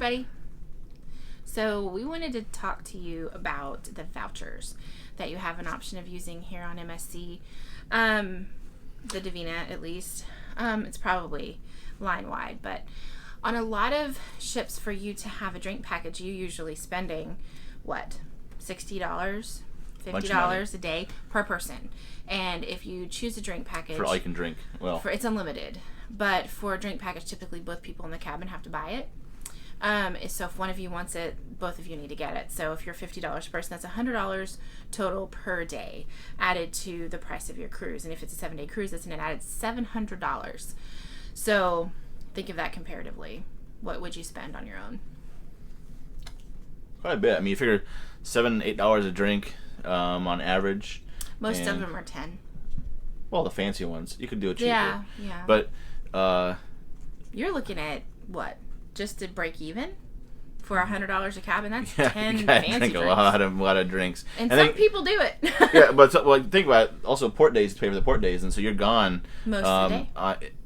everybody. So we wanted to talk to you about the vouchers that you have an option of using here on MSC. The Divina, at least. It's probably line-wide, but on a lot of ships for you to have a drink package, you're usually spending, what, $60, $50 a day per person. And if you choose a drink package... For all you can drink. Well, it's unlimited. But for a drink package, typically both people in the cabin have to buy it. So if one of you wants it, both of you need to get it. So if you're $50 per person, that's $100 total per day added to the price of your cruise. And if it's a 7-day cruise, that's an added $700. So think of that comparatively. What would you spend on your own? Quite a bit. I mean, you figure $7, $8 a drink on average. Most of them are 10. Well, the fancy ones. You could do it cheaper. Yeah. But you're looking at what? Just to break even for $100 a cabin? That's 10 you fancy drink drinks. a lot of drinks. And some people do it. Yeah, but think about it. Also, port days pay for the port days, and so you're gone most of the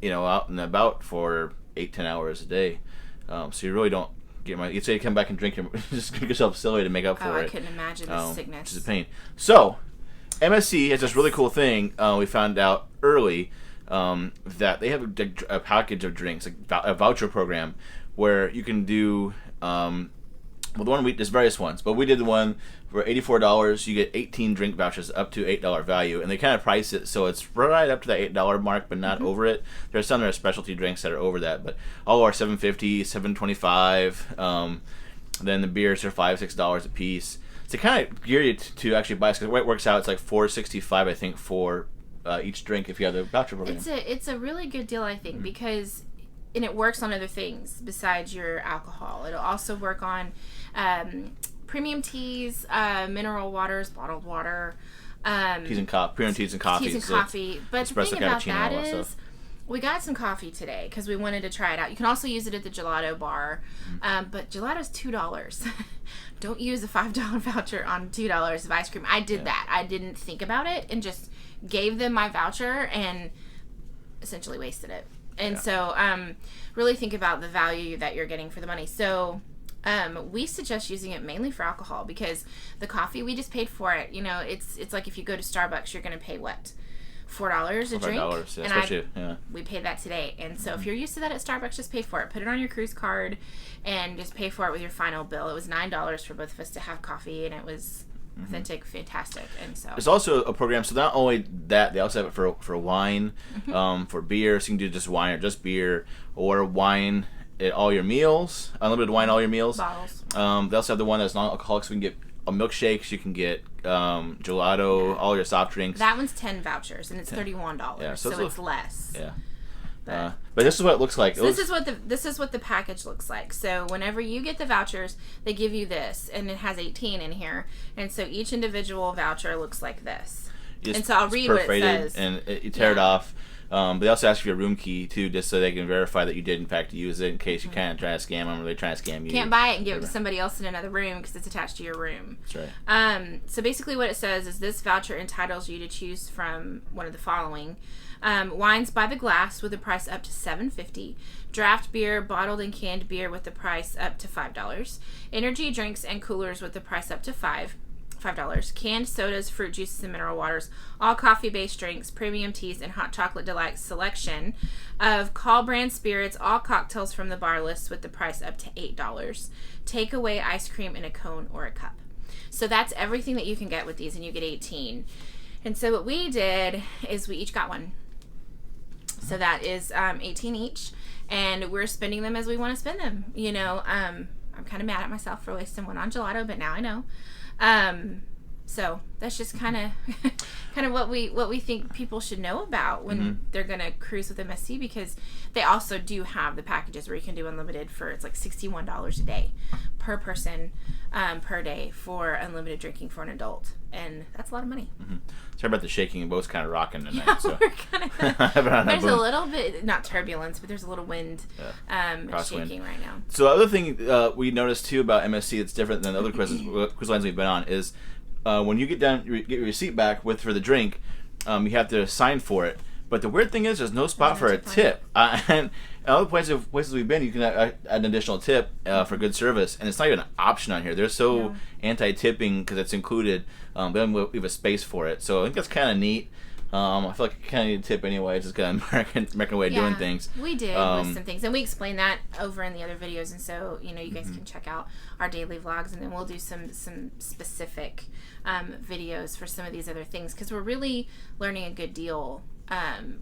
day. Out and about for 8-10 hours a day. So you really don't get money. You'd say you come back and drink and just make yourself silly to make up for it. I couldn't imagine the sickness. Which is a pain. So MSC has this really cool thing. We found out early that they have a package of drinks, a voucher program, where you can do, there's various ones, but we did the one for $84. You get 18 drink vouchers up to $8 value, and they kind of price it so it's right up to that $8 mark, but not over it. There's some that are specialty drinks that are over that, but all are $7.50, $7.25. Then the beers are $5-6 a piece. So kind of gear you to actually buy, because the way it works out, it's like $4.65, I think, for each drink if you have the voucher program. It's a really good deal, I think, because... And it works on other things besides your alcohol. It'll also work on premium teas, mineral waters, bottled water. Premium teas and coffee. Teas and coffee. But the thing about that is, we got some coffee today because we wanted to try it out. You can also use it at the gelato bar. But gelato's $2. Don't use a $5 voucher on $2 of ice cream. I did that. I didn't think about it and just gave them my voucher and essentially wasted it. And so really think about the value that you're getting for the money. So we suggest using it mainly for alcohol because the coffee, we just paid for it. You know, it's like if you go to Starbucks, you're going to pay what? $4 a drink? $4, and we paid that today. And so if you're used to that at Starbucks, just pay for it. Put it on your cruise card and just pay for it with your final bill. It was $9 for both of us to have coffee, and it was... authentic, fantastic. And so there's also a program, so not only that, they also have it for wine, for beer, so you can do just wine or just beer, or wine at all your meals, unlimited wine all your meals. Bottles. They also have the one that's non-alcoholic, so we can get milkshakes, you can get gelato, all your soft drinks. That one's 10 vouchers, and it's $31, so it's less. Yeah. But this is what it looks like. This is what the package looks like. So whenever you get the vouchers, they give you this, and it has 18 in here, and so each individual voucher looks like this. And so I'll read what it says. And you tear it off. They also ask for your room key too, just so they can verify that you did in fact use it, in case you kind of try to scam them or they try to scam you. Can't buy it and give it to somebody else in another room because it's attached to your room. That's right. So basically, what it says is this voucher entitles you to choose from one of the following. Wines by the glass with a price up to $7.50. Draft beer, bottled and canned beer with the price up to $5. Energy drinks and coolers with the price up to $5. Canned sodas, fruit juices, and mineral waters. All coffee-based drinks, premium teas, and hot chocolate delight selection of Call brand spirits. All cocktails from the bar list with the price up to $8. Takeaway ice cream in a cone or a cup. So that's everything that you can get with these, and you get 18. And so what we did is we each got one. So that is 18 each, and we're spending them as we want to spend them. You know, I'm kind of mad at myself for wasting one on gelato, but now I know. So that's just kind of what we think people should know about when they're gonna cruise with MSC, because they also do have the packages where you can do unlimited for it's like $61 a day per person per day for unlimited drinking for an adult, and that's a lot of money. Sorry about the shaking. Boat's kind of rocking tonight. Yeah, so. we're there's a little bit, not turbulence, but there's a little wind shaking right now. So the other thing we noticed too about MSC that's different than other cruise lines we've been on is when you get your receipt back for the drink, you have to sign for it. But the weird thing is, there's no spot for a tip. And And other places we've been, you can add an additional tip for good service, and it's not even an option on here. They're so anti-tipping because it's included, but then we have a space for it. So I think that's kind of neat. I feel like you kind of need a tip anyway. It's just kind of American way of doing things. We did with some things, and we explain that over in the other videos. And so you guys can check out our daily vlogs, and then we'll do some specific videos for some of these other things because we're really learning a good deal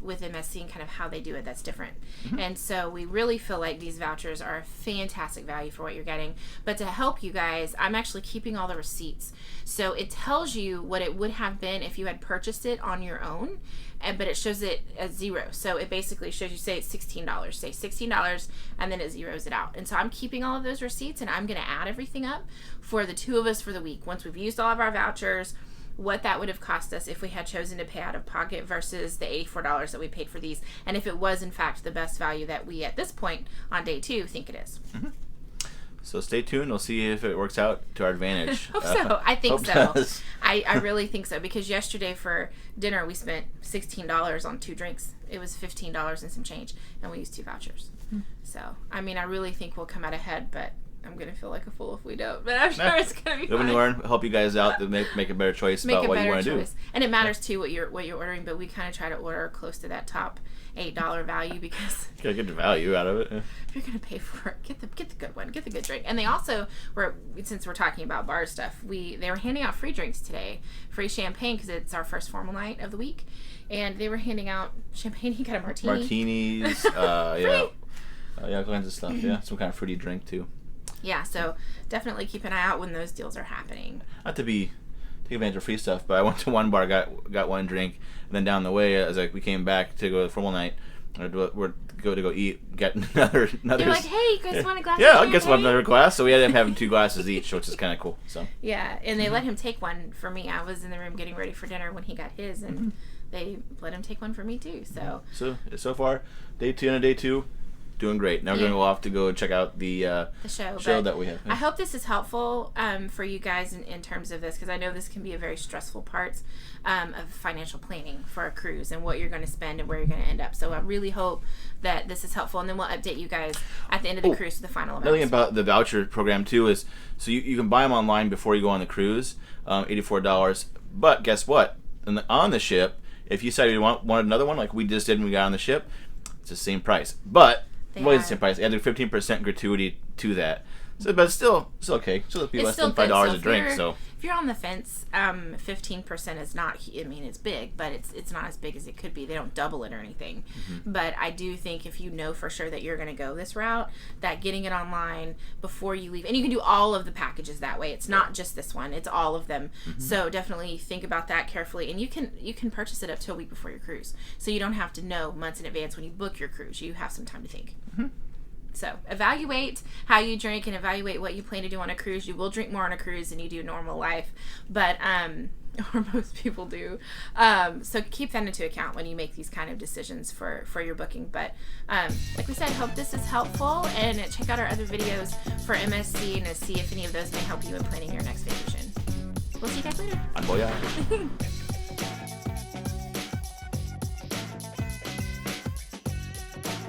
with MSC and kind of how they do it that's different. And so we really feel like these vouchers are a fantastic value for what you're getting. But to help you guys, I'm actually keeping all the receipts. So it tells you what it would have been if you had purchased it on your own, but it shows it as zero. So it basically shows you, say it's $16, say $16, and then it zeroes it out. And so I'm keeping all of those receipts, and I'm going to add everything up for the two of us for the week. Once we've used all of our vouchers, what that would have cost us if we had chosen to pay out of pocket versus the $84 that we paid for these, and if it was in fact the best value that we at this point on day 2 think it is. So stay tuned. We'll see if it works out to our advantage. Hope so. I think so. I really think so, because yesterday for dinner we spent $16 on 2 drinks. It was $15 and some change, and we used 2 vouchers. So I mean, I really think we'll come out ahead, but I'm going to feel like a fool if we don't. But I'm sure it's going to be fine. When you learn, help you guys out to make a better choice about what you want to do. And it matters, too, what you're ordering, but we kind of try to order close to that top $8 value because... You got to get the value out of it. If you're going to pay for it, get the good one. Get the good drink. And they also, since we're talking about bar stuff, they were handing out free drinks today. Free champagne because it's our first formal night of the week. And they were handing out champagne. You got a martini. Martinis. Yeah, all kinds of stuff. Yeah, some kind of fruity drink, too. Yeah, so definitely keep an eye out when those deals are happening. Not to take advantage of free stuff, but I went to one bar, got one drink, and then down the way, as we came back to go to the formal night, we're go eat, get another. You're like, hey, you guys want a glass? Yeah, I guess we'll have another glass. So we ended up having 2 glasses each, which is kind of cool. So yeah, and they let him take one for me. I was in the room getting ready for dinner when he got his, and they let him take one for me too. So far, day 2. Doing great. Now we're going to go off to go check out the show that we have. I hope this is helpful for you guys in terms of this, because I know this can be a very stressful part of financial planning for a cruise and what you're going to spend and where you're going to end up. So I really hope that this is helpful, and then we'll update you guys at the end of the cruise for the final amount. Another thing about the voucher program too is, so you can buy them online before you go on the cruise, $84. But guess what? On the ship, if you decide you want another one like we just did when we got on the ship, it's the same price. But it's the same price. Add a 15% gratuity to that. So, but it's still okay. Still be less than $5 a drink. So if you're on the fence, 15% is not. I mean, it's big, but it's not as big as it could be. They don't double it or anything. But I do think if you know for sure that you're going to go this route, that getting it online before you leave, and you can do all of the packages that way. It's not just this one; it's all of them. So definitely think about that carefully, and you can purchase it up to a week before your cruise, so you don't have to know months in advance when you book your cruise. You have some time to think. So evaluate how you drink and evaluate what you plan to do on a cruise. You will drink more on a cruise than you do normal life, but or most people do. So keep that into account when you make these kind of decisions for your booking. But like we said, hope this is helpful, and check out our other videos for MSC and to see if any of those may help you in planning your next vacation. We'll see you guys later. Bon voyage.